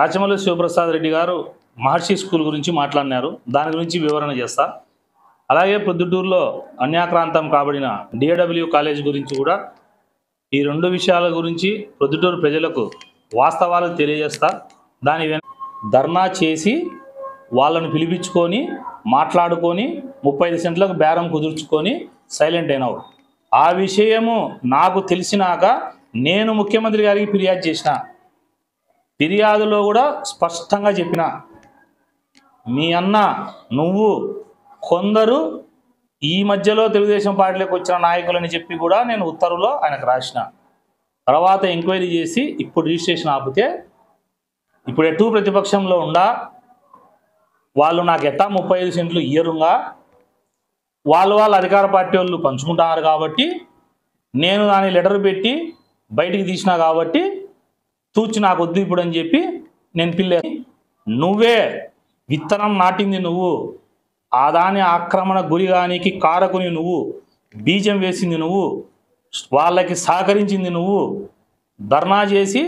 రాచమల్లి శివప్రసాద్ రెడ్డి గారు మహర్షి స్కూల్ గురించి మాట్లాడినారు. దాని గురించి వివరణ చేస్తా. అలాగే ప్రొద్దుటూరులో అన్యాక్రాంతం కాబడిన డిఏడబ్ల్యూ కాలేజ్ గురించి కూడా ఈ రెండు విషయాల గురించి ప్రొద్దుటూరు ప్రజలకు వాస్తవాలు తెలియజేస్తా. దాని ధర్నా చేసి వాళ్ళను పిలిపించుకొని మాట్లాడుకొని 35 సెంట్లకు బేరం కుదుర్చుకొని సైలెంట్ అయినావు. ఆ విషయము నాకు తెలిసినాక నేను ముఖ్యమంత్రి గారికి ఫిర్యాదు చేసిన. ఫిర్యాదులో కూడా స్పష్టంగా చెప్పిన, మీ అన్న నువ్వు కొందరు ఈ మధ్యలో తెలుగుదేశం పార్టీలోకి వచ్చిన నాయకులని చెప్పి కూడా నేను ఉత్తర్వులో ఆయనకు రాసిన. తర్వాత ఎంక్వైరీ చేసి ఇప్పుడు రిజిస్ట్రేషన్ ఆపితే ఇప్పుడు ఎటు ప్రతిపక్షంలో ఉండా వాళ్ళు నాకు ఎట్టా 35 సెంట్లు ఇయ్యరుగా వాళ్ళు అధికార పార్టీ వాళ్ళు పంచుకుంటున్నారు కాబట్టి నేను దాని లెటర్ పెట్టి బయటికి తీసినా కాబట్టి తూచి నాకు వద్దు ఇప్పుడు అని చెప్పి నేను నువ్వే విత్తనం నాటింది నువ్వు, ఆ దాని ఆక్రమణ గురిగానికి కారకుని నువ్వు, బీజం వేసింది నువ్వు, వాళ్ళకి సహకరించింది నువ్వు. ధర్నా చేసి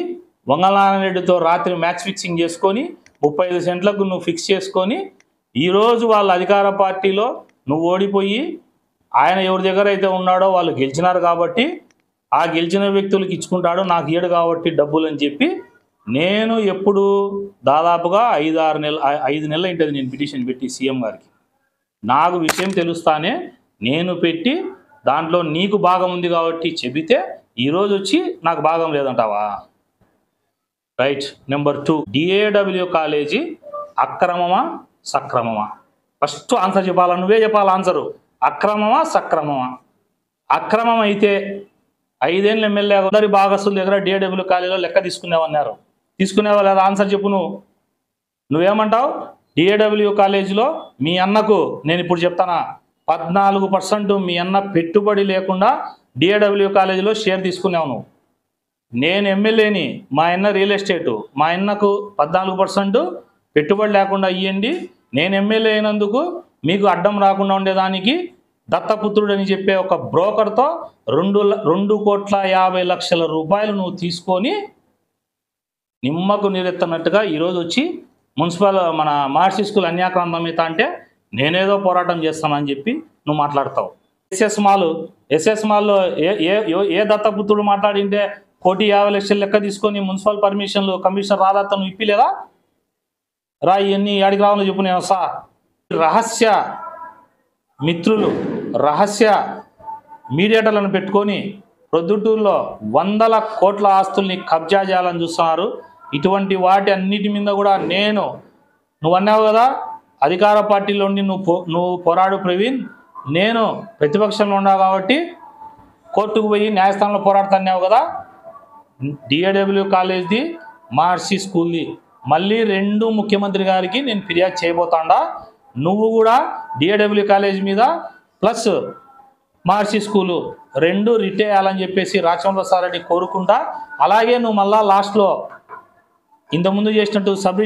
వంగలనారాయణ రెడ్డితో రాత్రి మ్యాచ్ ఫిక్సింగ్ చేసుకొని 35 సెంట్లకు నువ్వు ఫిక్స్ చేసుకొని ఈరోజు వాళ్ళ అధికార పార్టీలో నువ్వు ఓడిపోయి ఆయన ఎవరి దగ్గర అయితే ఉన్నాడో వాళ్ళు గెలిచినారు కాబట్టి ఆ గెలిచిన వ్యక్తులకు ఇచ్చుకుంటాడు, నాకు ఇయ్యడు కాబట్టి డబ్బులు అని చెప్పి నేను ఎప్పుడు దాదాపుగా 5 నెలలు ఉంటుంది నేను పిటిషన్ పెట్టి సీఎం గారికి. నాకు విషయం తెలుస్తానే నేను పెట్టి దాంట్లో నీకు భాగం ఉంది కాబట్టి చెబితే ఈరోజు వచ్చి నాకు భాగం లేదంటావా? రైట్. నెంబర్ 2, డిఏడబ్ల్యూ కాలేజీ అక్రమమా సక్రమమా? ఫస్ట్ ఆన్సర్ చెప్పాలా, నువ్వే చెప్పాలి ఆన్సరు. అక్రమమా సక్రమమా? అక్రమం అయితే 5 ఏళ్ళ ఎమ్మెల్యే అందరి భాగస్తుల దగ్గర డిఏడబ్ల్యూ కాలేజీలో లెక్క తీసుకునేవన్నారు. తీసుకునేవా లేదా? ఆన్సర్ చెప్పు. నువ్వేమంటావు? డిఏడబ్ల్యూ కాలేజీలో మీ అన్నకు నేను ఇప్పుడు చెప్తానా 14% మీ అన్న పెట్టుబడి లేకుండా డిఏడబ్ల్యూ కాలేజీలో షేర్ తీసుకున్నావు నువ్వు. నేను ఎమ్మెల్యేని, మా అన్న రియల్ ఎస్టేటు, మా అన్నకు 14% పెట్టుబడి లేకుండా ఇవ్వండి, నేను ఎమ్మెల్యే అయినందుకు మీకు అడ్డం రాకుండా ఉండేదానికి దత్తపుత్రుడు అని చెప్పే ఒక బ్రోకర్తో 2,50,00,000 రూపాయలు నువ్వు తీసుకొని నిమ్మకు నీరెత్తనట్టుగా ఈరోజు వచ్చి మున్సిపల్ మన మహర్షి స్కూల్ అన్యాక్రాంతం అవుతా అంటే నేనేదో పోరాటం చేస్తానని చెప్పి నువ్వు మాట్లాడతావు. ఎస్ఎస్ మాల్లో ఏ దత్తపుత్రుడు మాట్లాడింటే 1,50,00,000 లెక్క తీసుకొని మున్సిపల్ పర్మిషన్లు కమిషనర్ రాధాతో నువ్వు ఇప్పిలేదా? రా, ఇవన్నీ ఏడికి రావాలో చెప్పు, నేను వస్తా. రహస్య మిత్రులు, రహస్య మీడియేటర్లను పెట్టుకొని ప్రొద్దుటూరులో 100 కోట్ల ఆస్తుల్ని కబ్జా చేయాలని చూస్తున్నారు. ఇటువంటి వాటి అన్నిటి మీద కూడా నువ్వు అన్నావు కదా అధికార పార్టీలో ఉండి నువ్వు పోరాడు ప్రవీణ్, నేను ప్రతిపక్షంలో ఉన్నావు కాబట్టి కోర్టుకు పోయి న్యాయస్థానంలో పోరాడుతున్నావు కదా. డిఏడబ్ల్యూ కాలేజ్ది మహర్షి స్కూల్ది మళ్ళీ 2 ముఖ్యమంత్రి గారికి నేను ఫిర్యాదు చేయబోతాడా. నువ్వు కూడా డిఏడబ్ల్యూ కాలేజ్ మీద ప్లస్ మహర్షి స్కూలు 2 రిట్ వేయాలని చెప్పేసి రాచమల్లి ప్రసాద్ రెడ్డి కోరుకుంటా. అలాగే నువ్వు మళ్ళా లాస్ట్లో ఇంతకుముందు చేసినట్టు సబ్